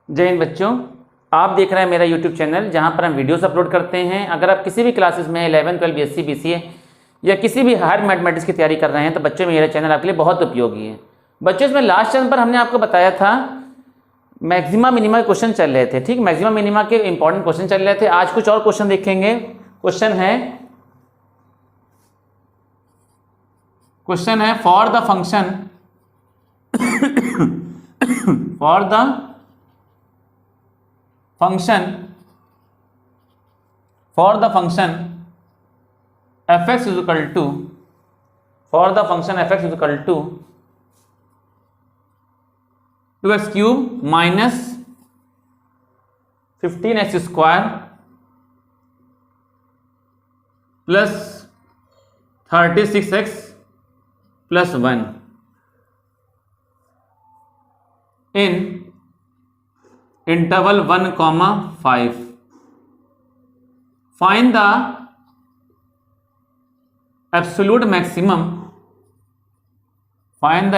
जय हिंद बच्चों, आप देख रहे हैं मेरा यूट्यूब चैनल जहां पर हम वीडियोस अपलोड करते हैं। अगर आप किसी भी क्लासेस में 11, 12, BSc, BCA या किसी भी हायर मैथमेटिक्स की तैयारी कर रहे हैं तो बच्चों मेरा चैनल आपके लिए बहुत उपयोगी है। बच्चों इसमें लास्ट चैनल पर हमने आपको बताया था मैक्सिमा मिनिमा के क्वेश्चन चल रहे थे। ठीक, मैक्सिमा मिनिमा के इंपॉर्टेंट क्वेश्चन चल रहे थे। आज कुछ और क्वेश्चन देखेंगे। क्वेश्चन है for the function fx is equal to 2x cube minus 15x square plus 36x plus 1 in interval 1,5. Find the absolute maximum and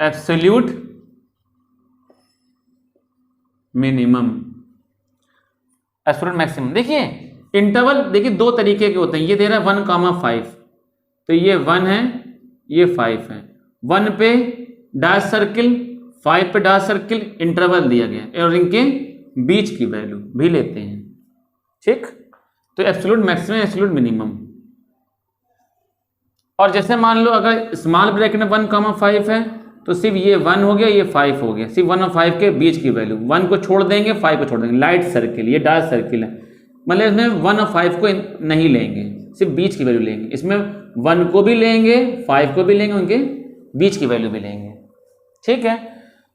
absolute minimum. Absolute maximum देखिए, इंटरवल देखिए दो तरीके के होते हैं। ये दे रहा है 1,5, तो ये 1 है, ये 5 है। 1 पे डैश सर्किल, 5 पे डैश सर्किल, इंटरवल दिया गया और इनके बीच की वैल्यू भी लेते हैं। ठीक, तो एब्सोल्यूट मैक्सिमम, एब्सोल्यूट मिनिमम। और जैसे मान लो अगर स्मॉल ब्रैकेट में 1,5 है तो सिर्फ ये 1 हो गया, ये 5 हो गया। सिर्फ 1 और 5 के बीच की वैल्यू, 1 को छोड़ देंगे, 5 को छोड़ देंगे। लाइट सर्किल, ये डार्क सर्किल है, मतलब इसमें 1 और 5 को नहीं लेंगे, सिर्फ बीच की वैल्यू लेंगे। इसमें 1 को भी लेंगे, 5 को भी लेंगे, उनके बीच की वैल्यू भी लेंगे। ठीक है,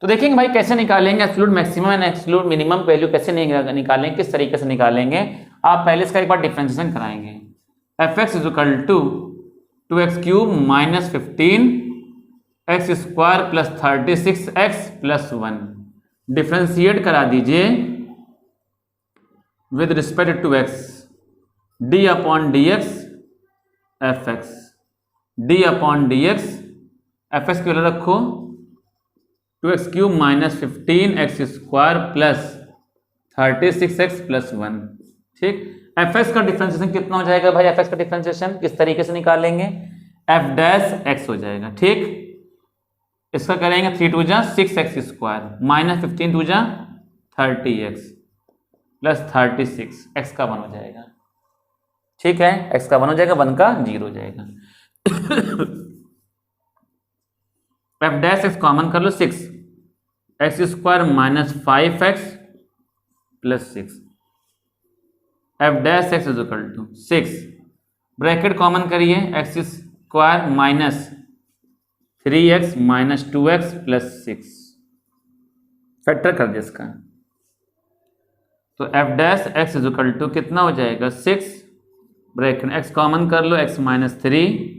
तो देखेंगे भाई कैसे निकालेंगे absolute maximum and absolute minimum value, कैसे निकालेंगे, किस तरीके से निकालेंगे। आप पहले इसका एक बार डिफरेंशिएशन कराएंगे। fx is equal to 2x cube minus 15x square plus 36x plus 1। Differentiate करा दीजिए with respect to x, d upon dx fx, d upon dx fx की वैल्यू रखो 2x cube minus 15x square plus 36x plus 1। ठीक, fx का differentiation कितना हो जाएगा भाई? fx का डिफरेंशिएशन किस तरीके से निकालेंगे? f डैश x हो जाएगा। ठीक, इसका करेंगे 3 2 जा 6x स्क्वायर माइनस 15 2 जा 30x प्लस 36, x का 1 हो जाएगा। ठीक है, x का 1 हो जाएगा, 1 का 0 हो जाएगा। f डैश x कॉमन कर लो, 6x square minus 5x plus 6, f dash x is equal to 6, bracket common करिए, x square minus 3x minus 2x plus 6, factor कर दिया इसका। तो f dash x is equal to कितना हो जाएगा? 6, ब्रैकेट x कॉमन कर लो, x माइनस 3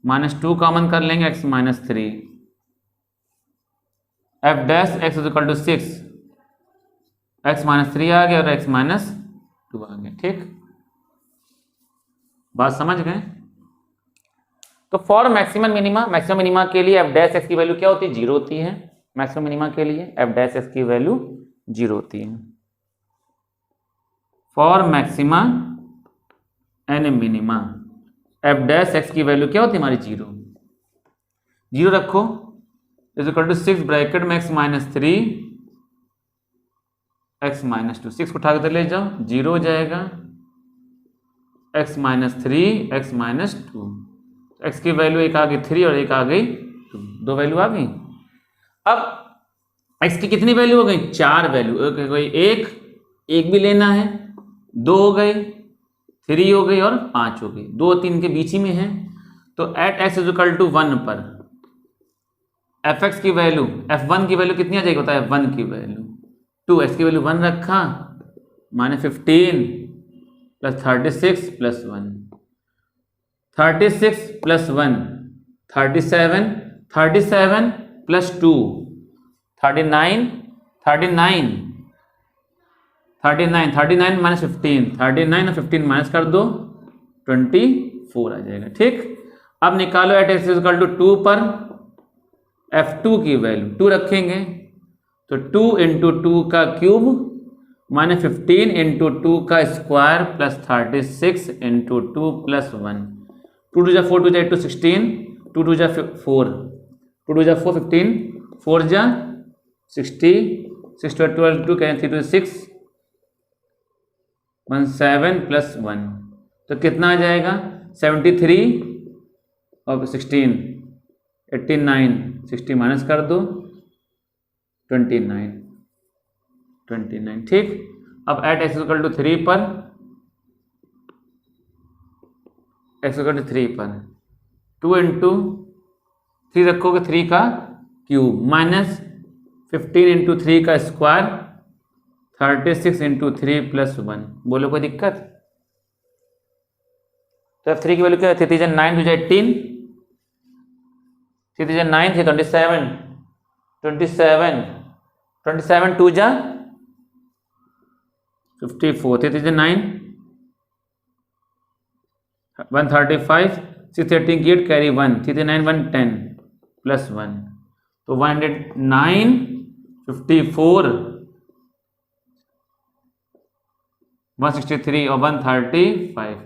माइनस 2 कॉमन कर लेंगे, x minus 3, f dash x is equal to 6, x minus 3 आ गया और x माइनस 2 आ गया। ठीक, बात समझ गए? तो for maximum minima, maximum minima के लिए f डैश x की वैल्यू क्या होती है? 0 होती है। मैक्सिमम मिनिमा के लिए f डैश x की वैल्यू 0 होती है। For maxima and minima f dash x की वैल्यू क्या होती है हमारी? 0 रखो, इज इक्वल टू 6 ब्रैकेट में x माइनस 3 x माइनस 2, 6 को उठा कर ले जाओ, 0 हो जाएगा, x minus 3 x minus 2, x की वैल्यू एक आ गई 3 और एक आ गई 2, 2 वैल्यू आ गई। अब x की कितनी वैल्यू हो गई? 4 वैल्यू। एक भी लेना है, 2 हो गई, 3 हो गई और 5 हो गई, 2 3 के बीच ही में है। तो at x is equal to 1 पर fx की वैल्यू, f1 की वैल्यू कितनी आ जाएगी? बताया 1 की वैल्यू 2, x की वैल्यू 1 रखा, minus 15 plus 36 plus 1, 36 plus 1 37, 37 plus 2 39, 39 39, 39 minus 15, 39 और 15 माइनस कर दो, 24 आ जाएगा। ठीक, अब निकालो एट एक्स इक्वल टू 2 पर F2 की वैल्यू 2 रखेंगे तो 2 इंटू 2 का क्यूब माइनस 15 इंटू 2 का स्क्वायर प्लस 36 इंटू 2 प्लस 1, 2 2 जा 4, 2 जा 8 16, 2 2 जा 4, 2 2 जा 4 15, 4 जा 60, 6 2 12 2 कहें 3 2 6 1 7 प्लस 1, तो कितना आ जाएगा 73 और 16 89, 60 माइनस कर दो 29। ठीक, अब एट एक्स इक्वल टू 3 पर एक्स इक्वल टू 3 पर 2 इंटू 3 रखोगे 3 का क्यूब माइनस 15 इंटू 3 का स्क्वायर 36 इंटू 3 प्लस 1, बोलो कोई दिक्कत? तो F3 की वैल्यू क्या है? 3 9 2 18, 3 9 थे 27, 27 2 जा 54, 3 9 135, 6 13 की 8 कैरी 1, 3 9 1 10 प्लस 1, तो 109 54 163 और 135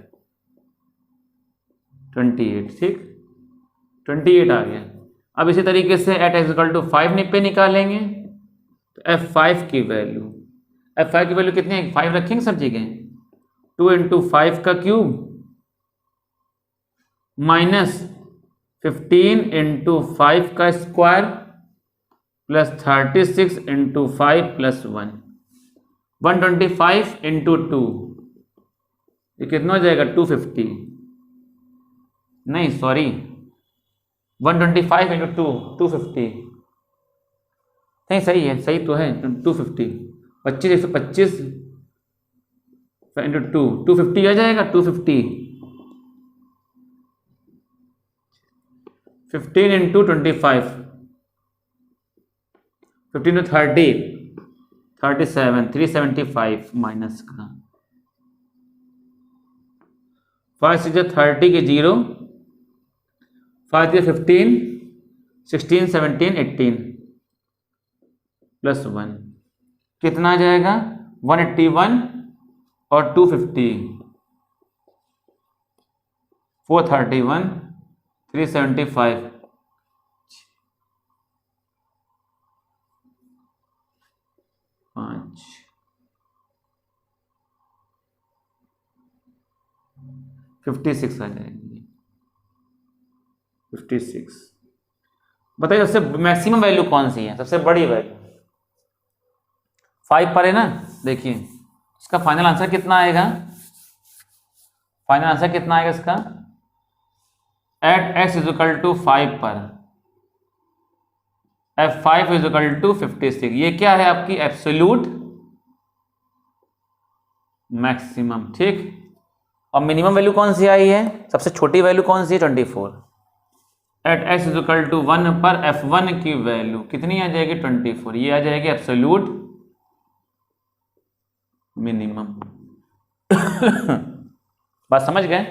28। ठीक, 28 आ गया। अब इसी तरीके से एट एक्स इक्वल टू 5 पे निकालेंगे तो F5 की वैल्यू कितनी है? 5 रखेंगे सब जगह, 2 इंटू 5 का क्यूब माइनस 15 इंटू 5 का square plus 36 into 5 plus 1, 125 into 2, ये कितना हो जाएगा? 250, नहीं सॉरी 125 इंटू 250, नहीं सही है, सही तो है 250, 25 125 इंटू 2 250 आ जाएगा। 250 15 इंटू 25 15 टू 30 37 375 माइनस का 5 से 30 के 0 5 से 15 16 17 18 प्लस 1, कितना आ जाएगा? 181 और 250 431 375 5 56 आ जाएंगे 56। बताइए सबसे मैक्सिमम वैल्यू कौन सी है? सबसे बड़ी वैल्यू 5 पर है ना। देखिए इसका फाइनल आंसर कितना आएगा? फाइनल आंसर कितना आएगा इसका? At x is equal to 5 पर F5 इज इक्वल टू 56। ये क्या है? आपकी एब्सोल्यूट मैक्सिमम। ठीक, और मिनिमम वैल्यू कौन सी आई है? सबसे छोटी वैल्यू कौन सी है? 24। At x is equal to 1 पर F1 की वैल्यू कितनी आ जाएगी? 24। ये आ जाएगी एब्सोल्यूट मिनिमम। बात समझ गए?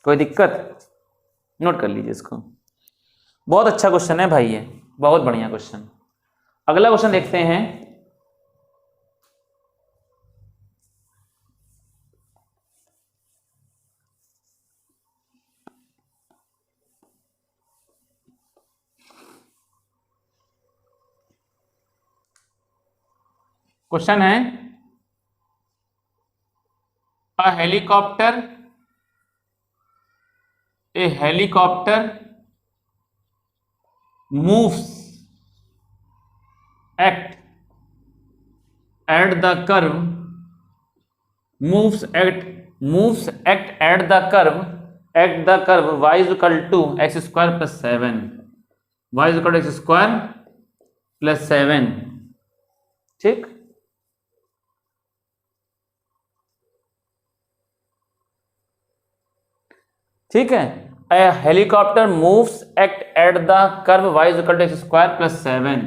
कोई दिक्कत? नोट कर लीजिए इसको। बहुत अच्छा क्वेश्चन है भाई, ये बहुत बढ़िया क्वेश्चन। अगला क्वेश्चन देखते हैं। क्वेश्चन है A helicopter moves act at the curve y is equal to x square plus 7, y is equal to x square plus 7। ठीक, ठीक है। A helicopter moves act at the curve y is equal to x square plus 7।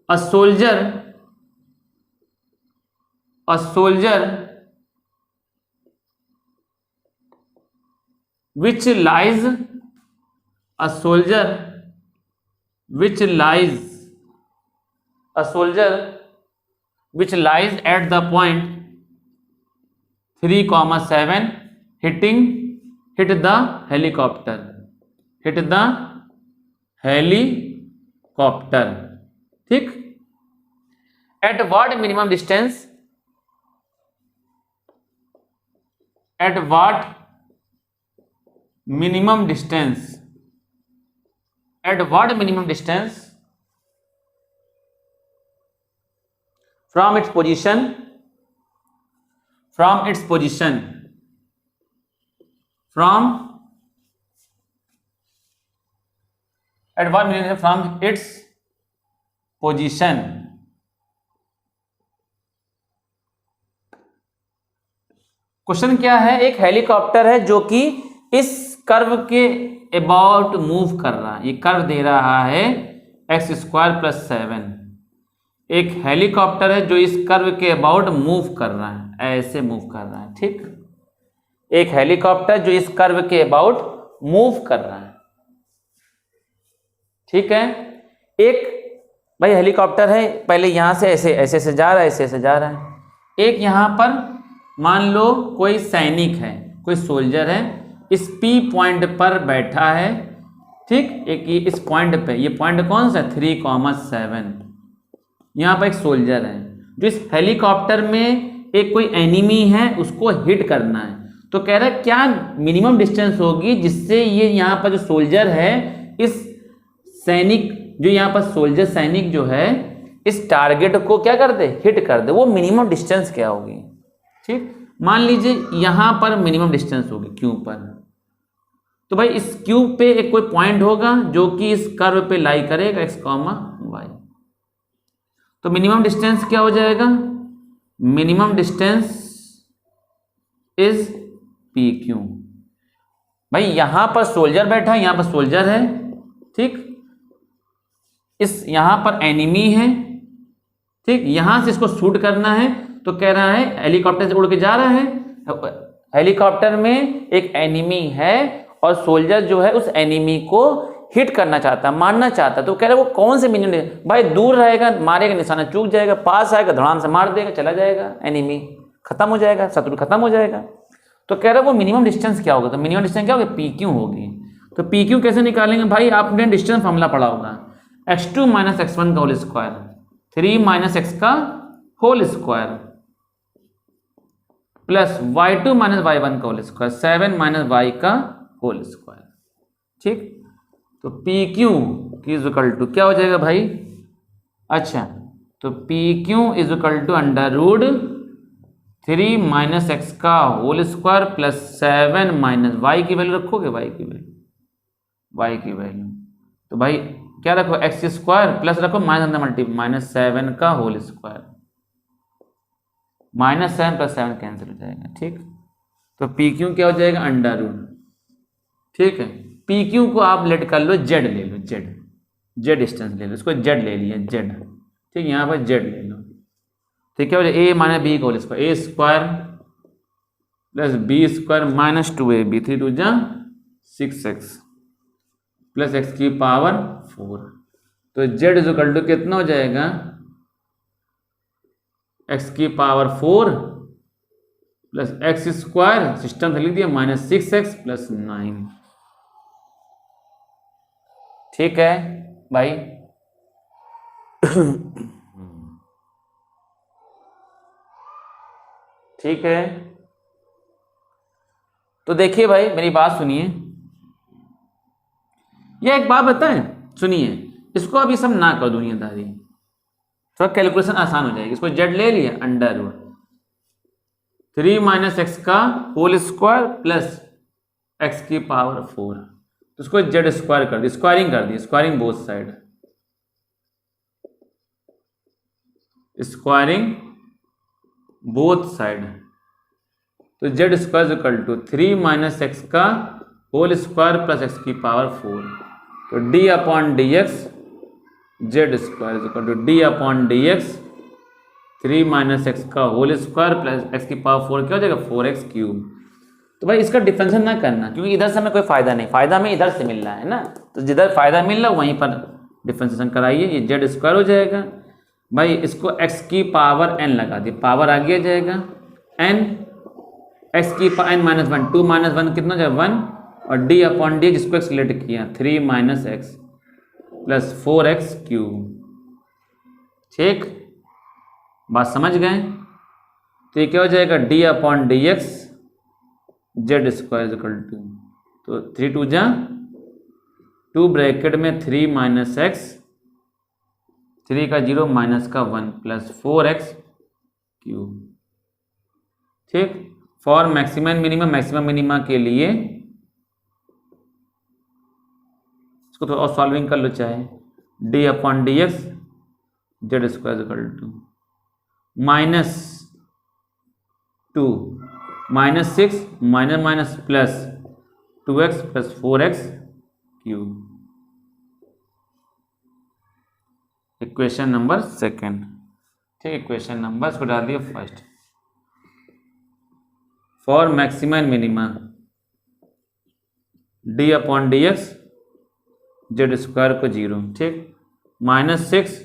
A soldier a soldier which lies a soldier which lies a soldier which lies at the point 3,7 hit the helicopter, hit the helicopter, ठीक। at what minimum distance, at what minimum distance, at what minimum distance from its position, from its position, from at what minimum from its position, question क्या है, एक helicopter है जो कि इस curve के about move कर रहा है, ये कर्व दे रहा है x² + 7। एक हेलीकॉप्टर है जो इस कर्व के अबाउट मूव कर रहा है, ऐसे मूव कर रहा है, ठीक। एक हेलीकॉप्टर जो इस कर्व के अबाउट मूव कर रहा है, ठीक है। एक भाई हेलीकॉप्टर है, पहले यहां से ऐसे ऐसे से जा रहा है, ऐसे ऐसे जा रहा है। एक यहां पर मान लो कोई सैनिक है, कोई सोल्जर है, इस P पॉइंट पर बैठा है, ठीक। एक ये इस पॉइंट पे, ये पॉइंट कौन सा, 3,7। यहाँ पर एक सोल्जर है जो इस हेलीकॉप्टर में एक कोई एनिमी है, उसको हिट करना है। तो कह रहा है क्या मिनिमम डिस्टेंस होगी जिससे ये यहाँ पर जो सोल्जर है, इस सैनिक जो यहाँ पर सोल्जर सैनिक जो है इस टारगेट को क्या कर दे, हिट कर दे। वो मिनिमम डिस्टेंस क्या होगी, ठीक। मान लीजिए यहाँ पर मिनिमम डिस्टेंस होगी Q पर, तो भाई इस Q पे एक कोई पॉइंट होगा जो कि इस कर्व पे लाई करेगा x, y। तो मिनिमम डिस्टेंस क्या हो जाएगा, मिनिमम डिस्टेंस इज PQ। भाई यहां पर सोल्जर बैठा है, यहां पर सोल्जर है, ठीक। इस यहां पर एनिमी है, ठीक। यहां से इसको शूट करना है, तो कह रहा है हेलीकॉप्टर से उड़ के जा रहा है, हेलीकॉप्टर में एक एनिमी है और सोल्जर जो है उस एनिमी को हिट करना चाहता, मारना चाहता। तो कह रहा है वो कौन से मिनिमम, भाई दूर रहेगा मारेगा, निशाना चूक जाएगा, पास आएगा धड़ाम से मार देगा, चला जाएगा, एनिमी खत्म हो जाएगा, शत्रु खत्म हो जाएगा। तो कह रहा है वो मिनिमम डिस्टेंस क्या होगा, तो मिनिमम डिस्टेंस क्या होगा, PQ होगी। तो PQ कैसे निकालेंगे भाई, आपने डिस्टेंस फॉर्मूला पढ़ा होगा, x2 - x1 का होल स्क्वायर, 3 - x का whole square plus y2 - y1 का होल स्क्वायर, 7 - y का होल स्क्वायर, ठीक। तो PQ इज इक्वल टू क्या हो जाएगा भाई, अच्छा तो PQ is equal to √3 - x का होल स्क्वायर प्लस 7 - y की वैल्यू रखोगे, y की वैल्यू तो भाई क्या रखो, x² प्लस रखो -7 का होल स्क्वायर, -7 + 7 कैंसिल हो जाएगा, ठीक। तो PQ क्या हो जाएगा, √, ठीक है। PQ को आप लेट कर लो, Z ले लो, Z डिस्टेंस ले लो, इसको Z ले लिया, Z, ठीक। यहाँ पर Z ले लो, ठीक। क्या हो जाएगा, A - B का whole square, A² + B² - 2AB, 3 × 2 = 6x plus x⁴। तो Z इज इक्वल टू कितना हो जाएगा, x⁴ प्लस x², सिस्टम से लिख दिया, -6x + 9, ठीक है भाई। ठीक है, तो देखिए भाई मेरी बात सुनिए, ये एक बात बताएं, सुनिए, इसको अभी सब ना कर दुनियादारी, थोड़ा कैलकुलेशन आसान हो जाएगी। इसको Z ले लिया, √3 - x का होल स्क्वायर प्लस x⁴, तो इसको Z² कर दी, स्क्वायरिंग कर दी, squaring both side, squaring both side. तो Z² = 3 - x का होल स्क्वायर प्लस x⁴। तो d/dx Z² = d/dx 3 minus x का होल स्क्वायर प्लस एक्स की पावर 4 क्या हो जाएगा 4x क्यूब। तो भाई इसका डिफरेंशियल ना करना, क्योंकि इधर से हमें कोई फायदा नहीं, फायदा हमें इधर से मिल रहा है ना, तो जिधर फायदा मिल रहा है वहीं पर डिफरेंशिएशन कराइए। ये जेड स्क्वायर हो जाएगा भाई, इसको एक्स की पावर n लगा दी, पावर आगे आ जाएगा n, एक्स की n माइनस 1, 2 माइनस 1 कितना हो जाएगा 1, और d अपॉन डी जिसको एक्सलेट किया 3 minus x plus 4x cube. ठीक, बात समझ गए। तो ये क्या हो जाएगा d upon D x z square equal to, तो 3 2 जा 2 ब्रैकेट में 3 माइनस एक्स, 3 का 0 माइनस का 1 प्लस 4x क्यूब। ठीक, for maximum minimum, maximum minima के लिए इसको थोड़ा और सॉल्विंग कर लो, चाहे d upon D x z square equal to minus 2 minus 6 minus minus plus 2x plus 4x cube. Equation number second. ठीक, इक्वेशन नंबर इसको डाल दिया first. For maximum minima d upon D x z square को 0। ठीक, minus 6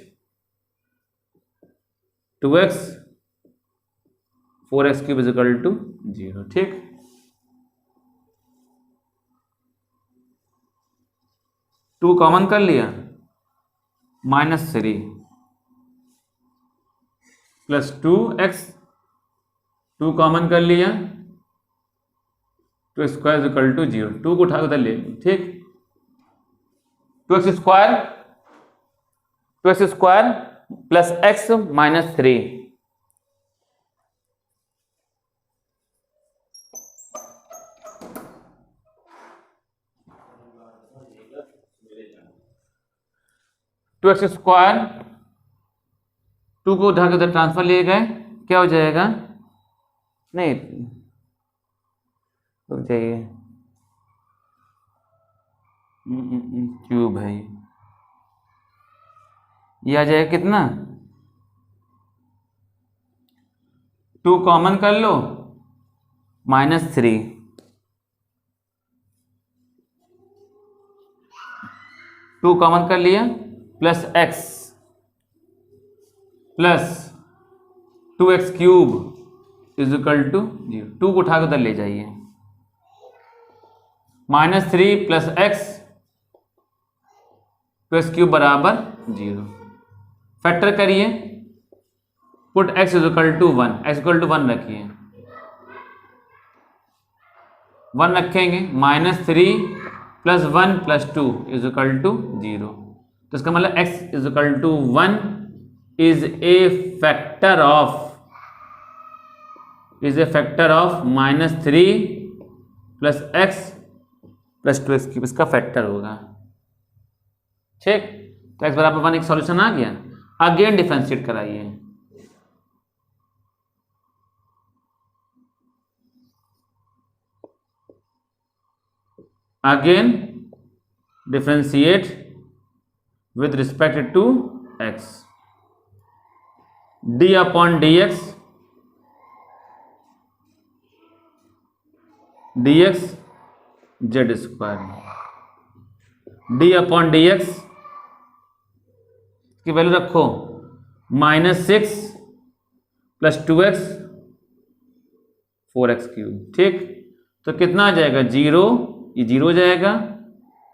2x 4x cube is equal to 0। ठीक, two common कर लिया, minus 3 plus 2x, 2 common कर लिया, 2 स्क्वायर इज इक्वल टू 0, 2 को उठा उधर ले लो। ठीक, 2x square plus x minus 3, two x square, 2 को उठा के उधर ट्रांसफर लिए गए, क्या हो जाएगा, नहीं रुक जाइए, क्यूब है ये आ जाएगा कितना, 2 कॉमन कर लो, माइनस 3 2 कॉमन कर लिया plus x plus 2x cube is equal to 0, 2 को उठा कर उधर ले जाइए, minus 3 plus x 2x cube बराबर 0। फैक्टर करिए, put x is equal to 1, x equal to 1 रखिए, 1 रखेंगे, minus 3 plus 1 plus 2 is equal to 0। तो इसका मतलब x is equal to 1 is a factor of minus 3 plus x plus 2x cube, इसका factor होगा। ठीक, तो x बराबर 1 एक सॉल्यूशन आ गया। अगेन डिफरेंशिएट कराइए, again differentiate with respect to x, d upon dx z square, d upon dx की value रखो minus 6 plus 2x 4x cube. ठीक, तो कितना आ जाएगा 0, ये 0 हो जाएगा,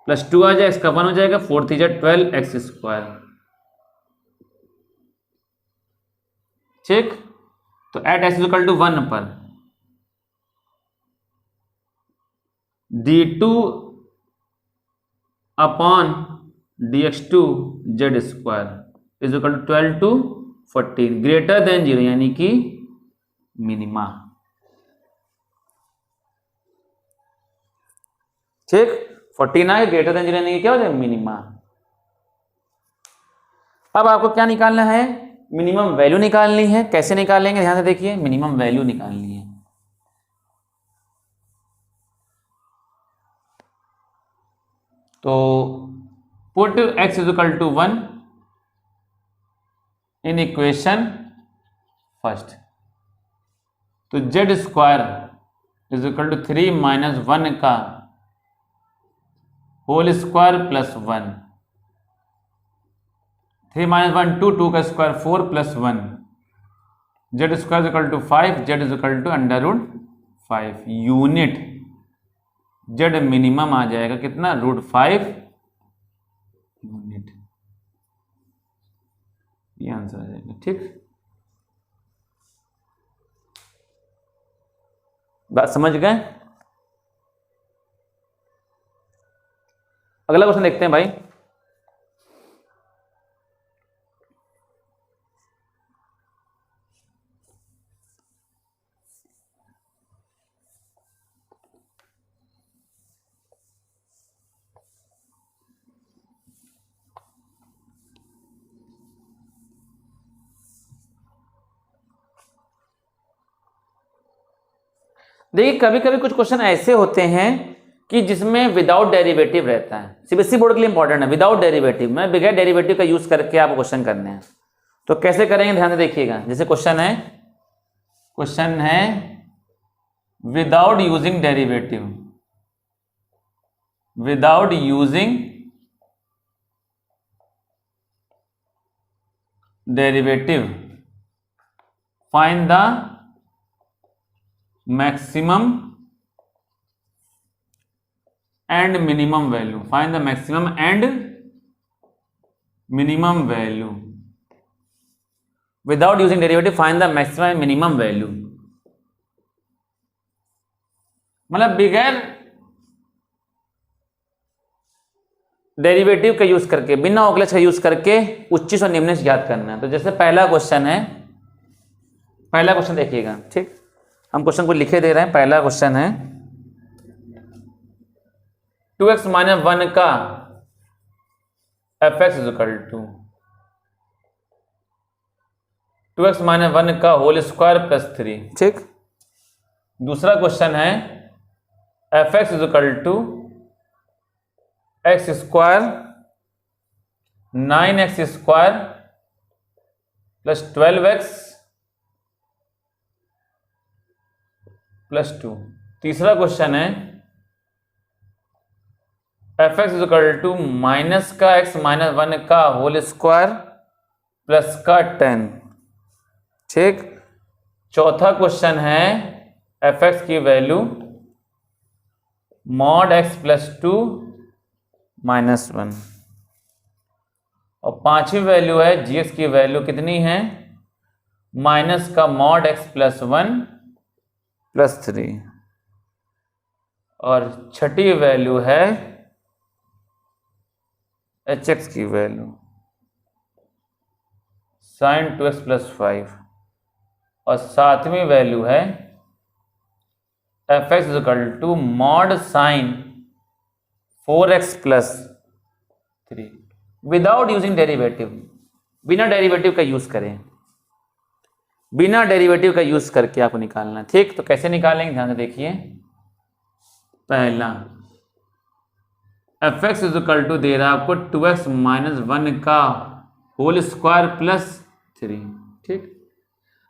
प्लस 2 आ जाएगा, इसका 1 हो जाएगा, 4 3 जा 12x स्क्वायर। ठीक, तो एट x इक्वल टू 1 पर d2 upon dx2 z square is equal to 12 to 14 greater than 0, यानी कि मिनिमा। ठीक, 14 आए, ग्रेटर देन 0 यानी कि क्या हो जाएगा मिनिमा। अब आपको क्या निकालना है, मिनिमम वैल्यू निकालनी है। कैसे निकालेंगे, ध्यान से देखिए, मिनिमम वैल्यू निकालनी है। तो put x is equal to 1 in equation first. तो Z square is equal to 3 minus 1 का होल स्क्वायर प्लस 1, 3 माइनस 1 2 का square 4 plus 1, Z square is equal to 5, Z is equal to under root 5 unit. Z minimum आ जाएगा कितना, √5 unit. ये answer आ जाएगा। ठीक, बात समझ गए। अगला क्वेश्चन देखते हैं भाई। देखिए कभी कभी कुछ क्वेश्चन ऐसे होते हैं कि जिसमें विदाउट डेरिवेटिव रहता है। सीबीएसई बोर्ड के लिए इंपॉर्टेंट है, विदाउट डेरिवेटिव में बगैर डेरिवेटिव का यूज करके आप क्वेश्चन करने हैं। तो कैसे करेंगे ध्यान से देखिएगा। जैसे क्वेश्चन है without using derivative, without using derivative find the maximum and minimum value, find the maximum and minimum value, without using derivative find the maximum and minimum value. मतलब बगैर डेरिवेटिव का यूज करके, बिना ओकलेस का यूज करके उच्च और निम्न याद करना है। तो जैसे पहला क्वेश्चन देखिएगा। ठीक, हम क्वेश्चन को लिखे दे रहे हैं। पहला क्वेश्चन है 2x माइनस 1 का fx is equal to 2x minus 1 का होल स्क्वायर प्लस 3। ठीक, दूसरा क्वेश्चन है fx is equal to x square 9x square plus 12x plus 2। तीसरा क्वेश्चन है fx is equal to minus का x माइनस 1 का whole square plus का 10। ठीक, चौथा क्वेश्चन है fx की value mod x plus 2 minus 1। और पांचवी वैल्यू है gx की वैल्यू कितनी है, माइनस का मॉड x प्लस 1 प्लस 3। और छठी वैल्यू है hx की वैल्यू साइन 2x प्लस 5। और सातवीं वैल्यू है fx is equal to mod sine 4x plus 3 without using derivative, बिना डेरिवेटिव का यूज करें, बिना डेरिवेटिव का यूज करके आपको निकालना है। ठीक, तो कैसे निकालेंगे ध्यान से देखिए। पहला fx इज इक्वल टू दे रहा है आपको 2x माइनस 1 का होल स्क्वायर प्लस 3। ठीक,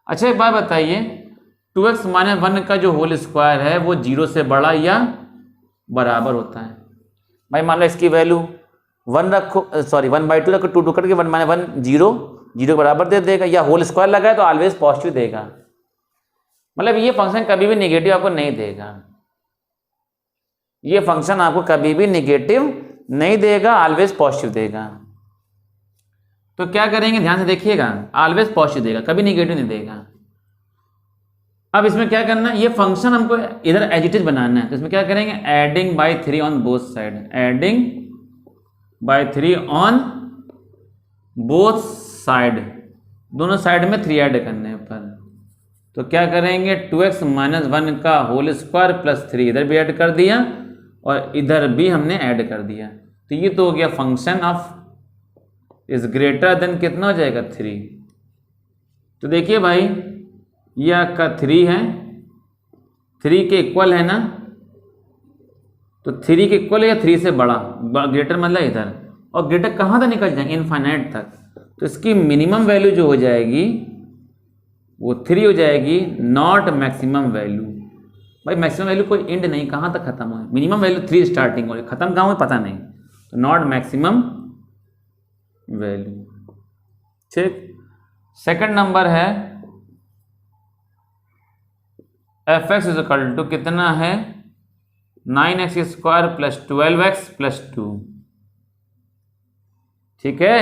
अच्छा एक बात बताइए, 2x माइनस 1 का जो होल स्क्वायर है वो 0 से बड़ा या बराबर होता है? भाई मान लो इसकी वैल्यू 1 रखो, सॉरी 1/2 रखो, 2 करके 1 माइनस 1 0 के बराबर दे देगा, या होल स्क्वायर लगा है तो ऑलवेज पॉजिटिव देगा। मतलब ये फंक्शन कभी भी नेगेटिव आपको नहीं देगा, ये फंक्शन आपको कभी भी नेगेटिव नहीं देगा, ऑलवेज पॉजिटिव देगा। तो क्या करेंगे ध्यान से देखिएगा, ऑलवेज पॉजिटिव देगा, कभी नेगेटिव नहीं देगा। अब इसमें क्या करना है, ये फंक्शन हमको इधर एज इट इज बनाना है। तो इसमें क्या करेंगे, adding by 3 on both side, adding by 3 on both side, दोनों साइड में 3 ऐड करने पर। तो क्या करेंगे, 2x माइनस 1 का होल स्क्वायर प्लस 3 इधर भी ऐड कर दिया और इधर भी हमने ऐड कर दिया। तो ये तो हो गया function of is greater then कितना हो जाएगा 3। तो देखिए भाई ये आपका 3 है, 3 के इक्वल है ना, तो 3 के इक्वल है या 3 से बड़ा, ग्रेटर मतलब इधर, और ग्रेटर कहाँ तक निकल जाएंगे, इनफाइनाइट तक। तो इसकी मिनिमम वैल्यू जो हो जाएगी वो 3 हो जाएगी नॉट मैक्सिमम वैल्यू। भाई मैक्सिमम वैल्यू कोई एंड नहीं, कहाँ तक खत्म हो, मिनिमम वैल्यू 3 स्टार्टिंग हो रही, खत्म कहाँ हो पता नहीं, तो नॉट मैक्सिमम वैल्यू। ठीक, सेकंड नंबर है F X is equal to कितना है 9x square plus 12x plus 2। ठीक है,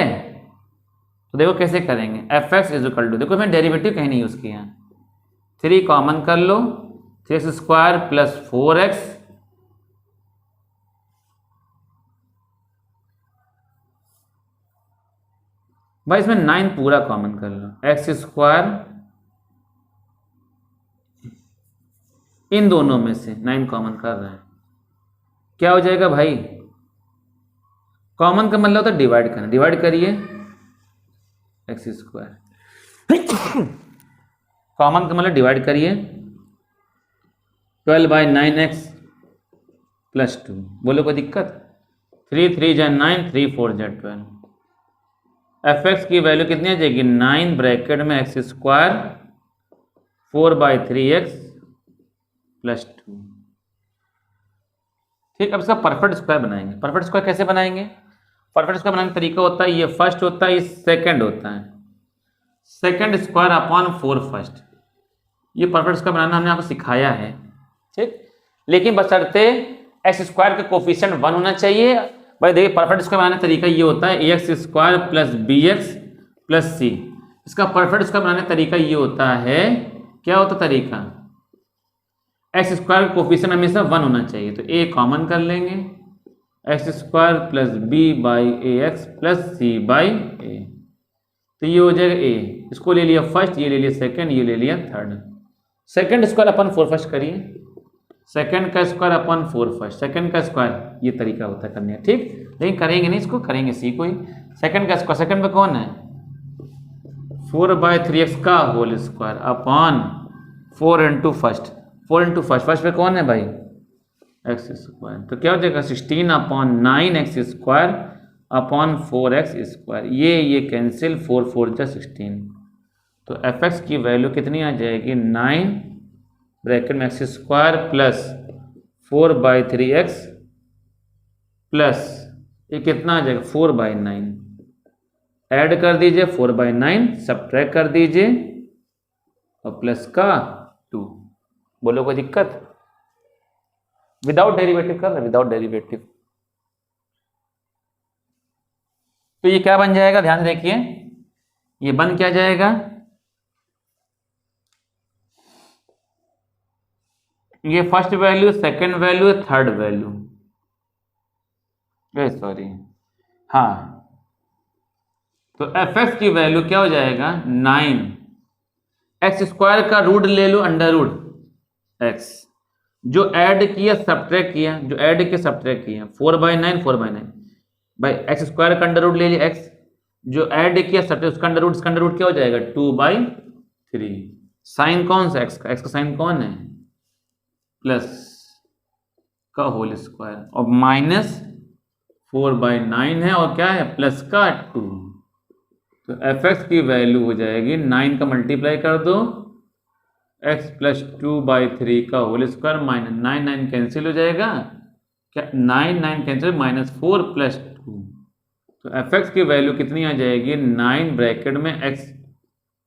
तो देखो कैसे करेंगे। F X is equal to, देखो मैं डेरिवेटिव कहीं नहीं यूज किया, 3 कॉमन कर लो, 3x स्क्वायर प्लस 4x भाई इसमें 9 पूरा कॉमन कर लो, एक्स स्क्वायर इन दोनों में से 9 कॉमन कर रहे हैं, क्या हो जाएगा भाई, कॉमन का मतलब होता है डिवाइड करना, डिवाइड करिए एक्स स्क्वायर कॉमन का मतलब डिवाइड करिए 12/9x प्लस 2, बोलो कोई दिक्कत, 3 3 जा 9, 3 4 जा 12। एफ एक्स की वैल्यू कितनी आ जाएगी 9 ब्रैकेट में एक्स स्क्वायर 4/3x प्लस 2। ठीक, अब इसका परफेक्ट स्क्वायर बनाएंगे। परफेक्ट स्क्वायर कैसे बनाएंगे, परफेक्ट स्क्वायर बनाने का तरीका होता है, ये फर्स्ट होता है, ये सेकंड होता है, सेकंड स्क्वायर अपॉन 4 फर्स्ट। ये परफेक्ट स्क्वायर बनाना हमने आपको सिखाया है। ठीक, लेकिन बशर्ते एक्स स्क्वायर का कोफिशिएंट 1 होना चाहिए। भाई देखिए परफेक्ट स्क्वायर बनाने का तरीका ये होता है x square plus b x plus c. इसका परफेक्ट स्क्वायर बनाने का तरीका ये होता है, क्या होता तरीका, एक्स स्क्वायर कोफिशिएंट हमेशा 1 होना चाहिए, तो ए कॉमन कर लेंगे, x square plus b by a x plus c by a, तो ये हो जाएगा ए, इसको ले लिया फर्स्ट, ये ले लिया सेकंड, ये ले लिया third. Second square upon 4 first करिए, सेकंड का स्क्वायर अपन 4 फर्स्ट, सेकंड का स्क्वायर, ये तरीका होता है करने का। ठीक, लेकिन करेंगे नहीं इसको, करेंगे सी को ही। सेकंड का स्क्वायर, सेकंड में कौन है 4/3x का whole square upon 4 into first, 4 into first, first में कौन है भाई एक्स स्क्वायर, तो क्या हो जाएगा 16/9x square upon 4x square, ये कैंसिल, 4 4 जा 16, तो एफ एक्स की वैल्यू कितनी आ जाएगी 9 ब्रैकेट में x square plus 4/3x plus ये कितना आ जाएगा 4/9, ऐड कर दीजिए 4/9, सब्ट्रैक्ट कर दीजिए और प्लस का 2, बोलो कोई दिक्कत, विदाउट डेरिवेटिव कर रहे, विदाउट डेरिवेटिव। तो ये क्या बन जाएगा, ध्यान से देखिए, ये बन क्या जाएगा, ये first value, second value, third value, sorry हाँ, तो एफ एक्स की वैल्यू क्या हो जाएगा 9, एक्स स्क्वायर का रूट ले लो अंडर रूट एक्स, जो ऐड किया सब्ट्रैक्ट किया, जो ऐड किया सब्ट्रैक्ट किया, 4/9 4/9 भाई, एक्स स्क्वायर का अंडर रूट ले लिया एक्स, जो ऐड किया सब्ट्रैक्ट उसका अंडर रूट क्या हो जाएगा 2/3, साइन कौन सा एक्स का साइन कौन है प्लस का होल स्क्वायर, और माइनस 4/9 है और क्या है प्लस का 2, तो एफ एक्स की वैल्यू हो जाएगी 9 का मल्टीप्लाई कर दो x प्लस 2/3 का होल स्क्वायर माइनस 9 9 कैंसिल हो जाएगा, क्या 9 9 कैंसिल, -4 प्लस 2, तो एफ एक्स की वैल्यू कितनी आ जाएगी 9 ब्रैकेट में x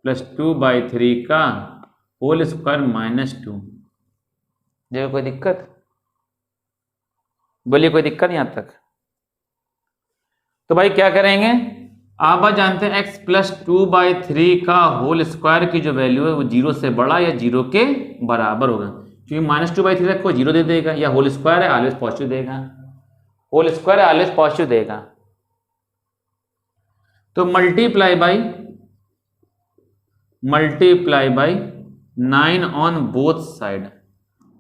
प्लस 2/3 का होल स्क्वायर -2। देखो कोई दिक्कत, बोलिए कोई दिक्कत यहाँ तक। तो भाई क्या करेंगे, आप जानते हैं x प्लस 2/3 का होल स्क्वायर की जो वैल्यू है वो 0 से बड़ा या 0 के बराबर होगा, क्योंकि -2/3 रखो 0 दे देगा, या होल स्क्वायर है ऑलवेज पॉजिटिव देगा, होल स्क्वायर है ऑलवेज पॉजिटिव देगा, तो multiply by 9 on both side,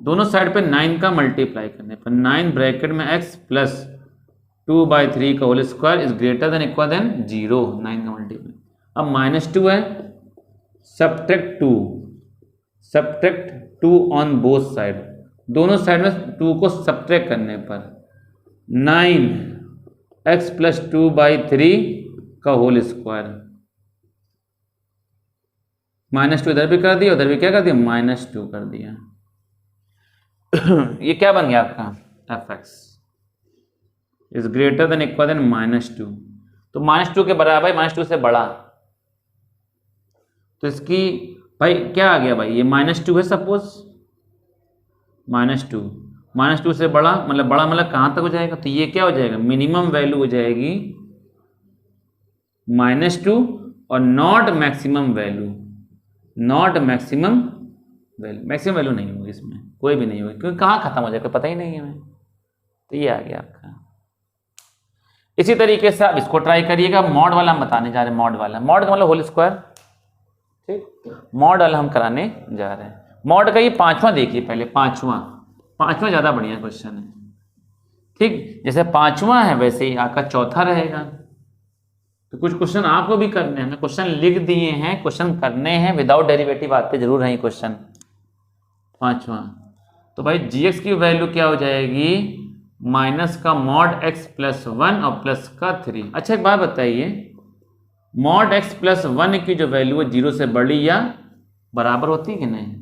दोनों साइड पे 9 का मल्टीप्लाई करने पर 9 ब्रैकेट में x प्लस 2/3 का whole square is greater than equal than 0, 9 का मल्टीप्लाई, अब -2 है, सब्ट्रैक्ट 2 ऑन बोथ साइड, दोनों साइड में 2 को सब्ट्रैक्ट करने पर 9x प्लस 2/3 का होल स्क्वायर -2 इधर भी कर दिया, उधर भी क्या कर दिया, -2 कर दिया। ये क्या बन गया आपका, F X is greater than equal than -2। तो -2 के बराबर, -2 से बड़ा, तो इसकी भाई क्या आ गया भाई, ये -2 है सपोज, -2 से बड़ा मतलब कहाँ तक हो जाएगा, तो ये क्या हो जाएगा, मिनिमम वैल्यू हो जाएगी -2 और not maximum value, maximum value नहीं होगी इसमें, कोई भी नहीं होगी, क्योंकि कहाँ खत्म हो जाएगा पता ही नहीं है हमें। तो ये आ गया आपका। इसी तरीके से आप इसको ट्राई करिएगा। मॉड वाला हम बताने जा रहे हैं, मॉड का मतलब होल स्क्वायर, ठीक, मॉड वाला हम कराने जा रहे हैं। मॉड का ये 5वां देखिए पहले, पांचवा ज्यादा बढ़िया क्वेश्चन है, ठीक, जैसे 5वां है वैसे ही आपका चौथा रहेगा। तो कुछ क्वेश्चन आपको भी करने हैं, क्वेश्चन लिख दिए हैं, क्वेश्चन करने हैं, विदाउट डेरिवेटिव आते जरूर है क्वेश्चन। 5वां, तो भाई जीएक्स की वैल्यू क्या हो जाएगी, माइनस का मॉड एक्स प्लस 1 और प्लस का 3। अच्छा एक बात बताइए, मॉड एक्स प्लस 1 की जो वैल्यू है 0 से बड़ी या बराबर होती है कि नहीं,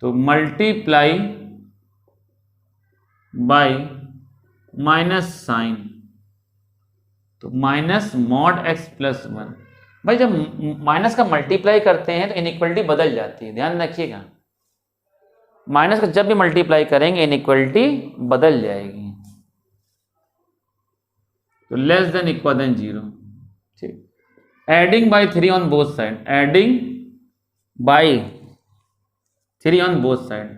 तो मल्टीप्लाई बाय माइनस साइन, तो माइनस मॉड एक्स प्लस 1। भाई जब माइनस का मल्टीप्लाई करते हैं तो इनइक्वलिटी बदल जाती है, ध्यान रखिएगा, माइनस का जब भी मल्टीप्लाई करेंगे इनइक्वलिटी बदल जाएगी, तो लेस देन इक्वल देन 0, ठीक। Adding by 3 on both side, adding by 3 on both side,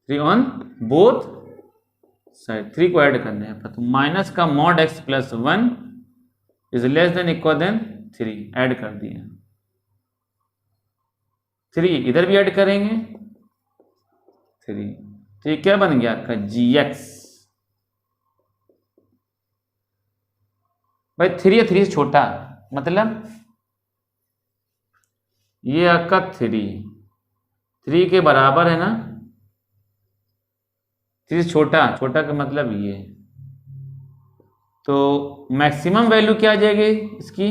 3 on both side, 3 को ऐड करने हैं, तो माइनस का mod X plus 1 is less than equal than 3, add कर दिया, 3 इधर भी ऐड करेंगे 3, तो ये क्या बन गया आपका gx। भाई 3 या 3 से छोटा, मतलब ये आपका 3 के बराबर है ना, 3 से छोटा का मतलब ये, तो मैक्सिमम वैल्यू क्या आ जाएगी इसकी,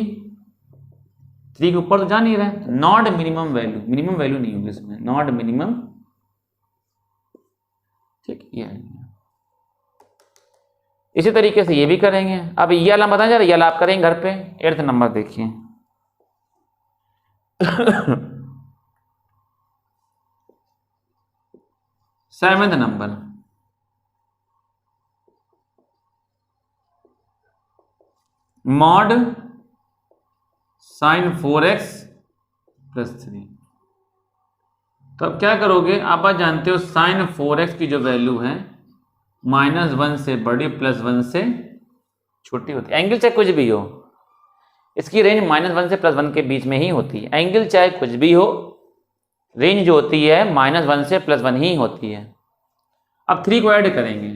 3 के ऊपर तो जा नहीं रहा है, नॉट मिनिमम वैल्यू नहीं होगी इसमें, नॉट मिनिमम, ठीक। ये इसी तरीके से ये भी करेंगे। अब ये वाला बताया जा रहा है, ये वाला आप करेंगे घर पे। 8th नंबर देखिए, 7th number, mod sine 4x plus 3। तो अब क्या करोगे, आप जानते हो साइन 4x की जो वैल्यू है -1 से बड़ी प्लस 1 से छोटी होती है। एंगल चाहे कुछ भी हो, इसकी रेंज -1 से +1 के बीच में ही होती है। एंगल चाहे कुछ भी हो, रेंज जो होती है -1 से +1 ही होती है। अब 3 को ऐड करेंगे,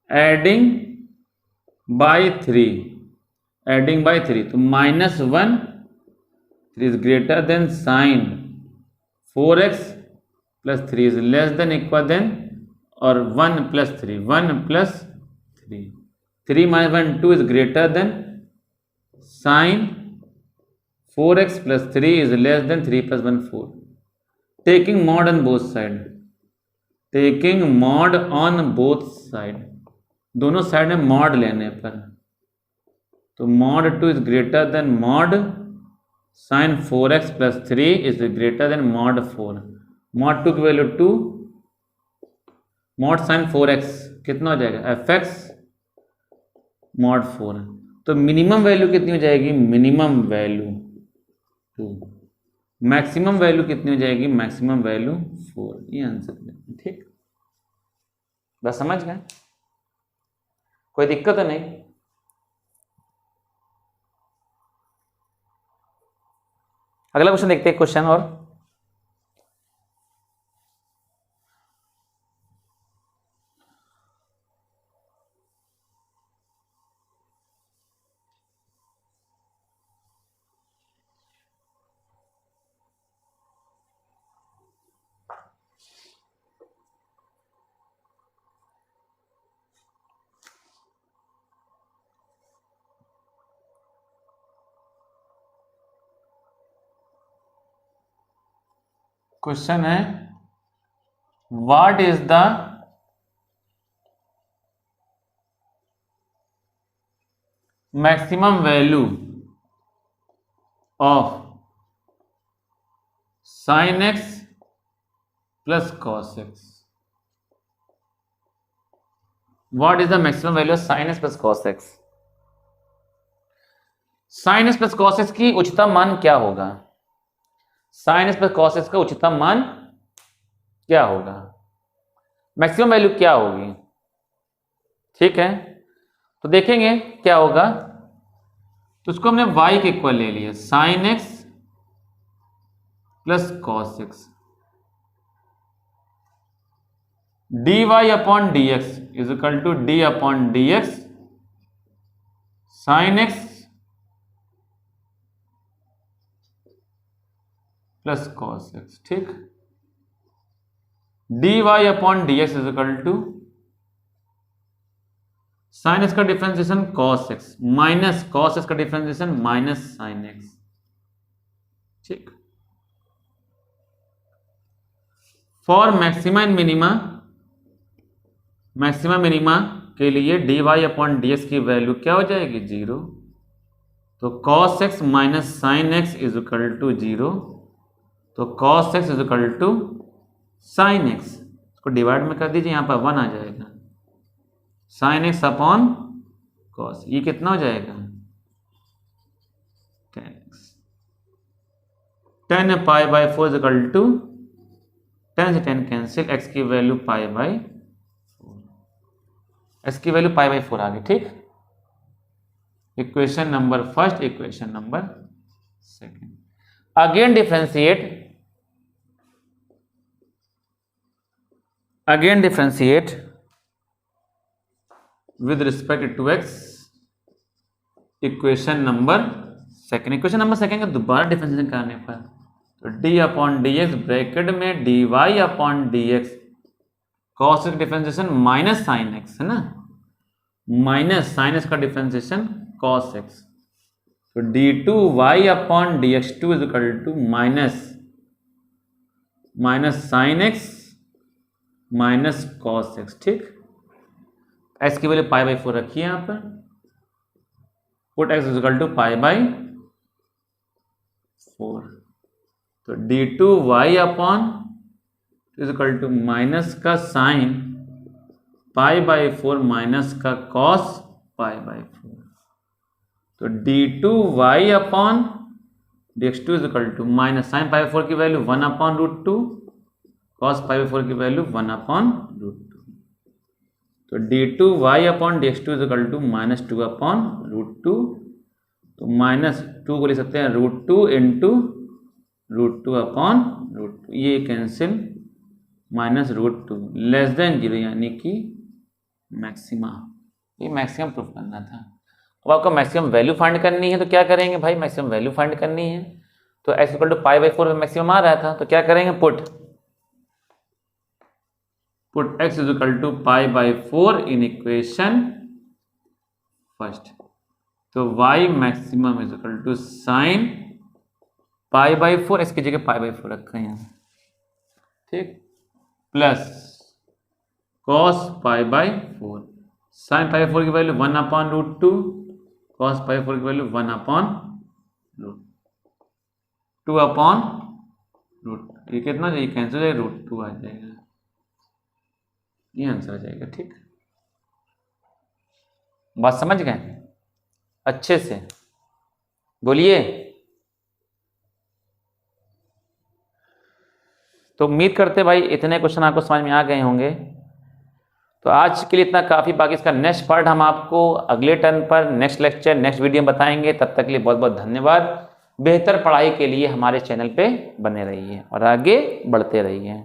एडिंग बाय 3, तो -1 3 is greater than sine 4x plus 3 is less than equal than, और 1 प्लस 3 3 - 1 2 is greater than sine 4x plus 3 is less than 3 + 1 4। Taking mod on both side, दोनों साइड में मॉड लेने पर, तो mod 2 is greater than mod sine 4x plus 3 is greater than mod 4। Mod 2 की value 2, mod sine 4x कितना हो जाएगा fx mod 4। तो मिनिमम वैल्यू कितनी हो जाएगी, मिनिमम वैल्यू 2, मैक्सिमम वैल्यू कितनी हो जाएगी, मैक्सिमम वैल्यू 4। ये आंसर है, ठीक। बस समझ गए, कोई दिक्कत तो नहीं। अगला क्वेश्चन देखते हैं, क्वेश्चन और क्वेश्चन है what is the maximum value of sin x plus cos x। What is the maximum value of sin x plus cos x। sin x plus cos x की उच्चतम मान क्या होगा? sin x plus cos x का उच्चतम मान क्या होगा? मैक्सिमम वैल्यू क्या होगी? ठीक है, तो देखेंगे क्या होगा। तो उसको हमने y के इक्वल ले लिया, sin x plus cos x dy upon dx is equal to d upon dx sin x plus cos x। ठीक, dy upon dx is equal to sin x का differentiation cos x minus cos x का differentiation minus sin x। ठीक, for maxima and minima, maxima minima के लिए dy upon dx की value क्या हो जाएगी? 0। तो cos x minus sin x is equal to 0। तो cos x is equal to sin x, इसको डिवाइड में कर दीजिए, यहां पर 1 आ जाएगा। sin x अपॉन cos, ये कितना हो जाएगा? 10x। 10 pi by 4 is equal to 10 से 10 कैंसिल, x की वैल्यू पाई बाई 4, x की वैल्यू पाई बाई 4 आ गई। ठीक, equation number first, equation number second. Again differentiate with respect to x, equation number second. Equation number second का दोबारा डिफरेंशिएशन करने पर तो d upon D X bracket में dy upon D X cos X differentiation minus sine X है ना, minus sine X का differentiation cos X. तो d2y upon dx2 is equal to minus sine X minus cos X. ठीक, x की वैल्यू pi by 4 रखिए यहाँ पर, put x is equal to pi by 4। तो d2y upon is equal to minus का sine pi by 4 minus का cos pi by 4। तो d2y upon dx2 is equal to minus sine pi by 4 की value 1 upon root 2, cos pi by 4 की value 1 upon root 2। तो d2y upon dx2 is equal to minus 2 upon root 2। तो minus 2 को लिख सकते हैं root 2 into root 2 upon root 2, ये cancel, minus root 2 less than 0 यानी कि मैक्सिमा। ये मैक्सिमम प्रूफ करना था। अब आपको मैक्सिमम वैल्यू फाइंड करनी है, तो क्या करेंगे भाई? मैक्सिमम वैल्यू फाइंड करनी है तो x equal to pi by 4 maximum आ रहा था, तो क्या करेंगे? Put x is equal to pi by 4 in equation first. तो y maximum is equal to sine pi by 4, x की जगह पाई बाई 4 रखा है यहाँ, ठीक, plus cos pi by 4, sine pi by 4 की value 1 upon root 2, cos pi by 4 की value 1 upon root 2 upon root, ये कितना चाहिए? कैंसिल हो जाएगा, रूट 2 आ जाएगा, ये आंसर आ जाएगा। ठीक, बात समझ गए अच्छे से? बोलिए। तो उम्मीद करते भाई इतने क्वेश्चन आपको समझ में आ गए होंगे। तो आज के लिए इतना काफ़ी, बाकी इसका नेक्स्ट पार्ट हम आपको अगले टर्न पर, नेक्स्ट लेक्चर, नेक्स्ट वीडियो में बताएंगे। तब तक के लिए बहुत बहुत धन्यवाद। बेहतर पढ़ाई के लिए हमारे चैनल पे बने रहिए और आगे बढ़ते रहिए।